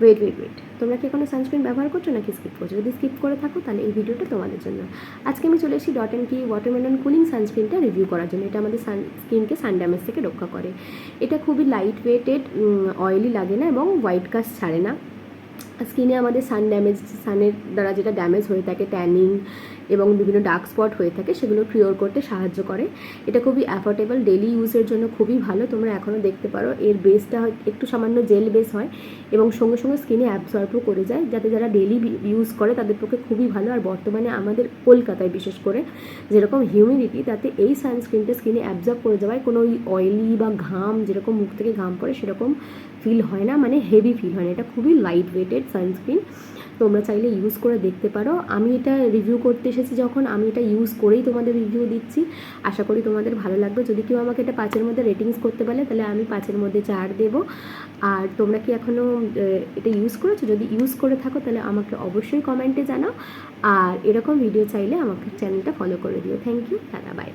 Wait, তোমরা কি এখনো সানস্ক্রিন ব্যবহার করছো নাকি স্কিপ করছো? যদি স্কিপ করে থাকো তাহলে এই ভিডিওটা তোমাদের জন্য। আজকে আমি চলে এসেছি ডট অ্যান্ড কি ওয়াটারমেলন কুলিং সানস্ক্রিনটা রিভিউ করার জন্য। এটা আমাদের স্কিনকে সান ড্যামেজ থেকে রক্ষা করে। এটা খুবই লাইট ওয়েটেড, অয়েলি লাগে না এবং হোয়াইট কাস্ট ছাড়ে না। স্কিনে আমাদের সানের দ্বারা যেটা ড্যামেজ হয়ে থাকে, ট্যানিং এবং বিভিন্ন ডার্ক স্পট হয়ে থাকে, সেগুলো কিওর করতে সাহায্য করে। এটা খুবই অ্যাফোর্ডেবল, ডেলি ইউজের জন্য খুবই ভালো। তোমরা এখনও দেখতে পারো এর বেসটা একটু সামান্য জেল বেস হয় এবং সঙ্গে সঙ্গে স্কিনে অ্যাবসর্বও করে যায়, যাতে যারা ডেলি ইউজ করে তাদের পক্ষে খুবই ভালো। আর বর্তমানে আমাদের কলকাতায় বিশেষ করে যেরকম হিউমিডিটি, তাতে এই সানস্ক্রিনটা স্কিনে অ্যাবজর্ব করে যাওয়ায় কোনো ওই অয়েলি বা ঘাম, যেরকম মুখ থেকে ঘাম পড়ে সেরকম ফিল হয় না, মানে হেভি ফিল হয় না। এটা খুবই লাইট ওয়েটেড সানস্ক্রিন, তোমরা চাইলে ইউজ করে দেখতে পারো। আমি এটা রিভিউ করতে এসেছি যখন, আমি এটা ইউজ করেই তোমাদের রিভিউ দিচ্ছি। আশা করি তোমাদের ভালো লাগবে। যদি কেউ আমাকে এটা 5-এর মধ্যে রেটিংস করতে পারে তাহলে আমি 5-এর মধ্যে 4 দেবো। আর তোমরা কি এখনও এটা ইউজ করেছো? যদি ইউজ করে থাকো তাহলে আমাকে অবশ্যই কমেন্টে জানাও। আর এরকম ভিডিও চাইলে আমাকে চ্যানেলটা ফলো করে দিও। Thank you, tata, by.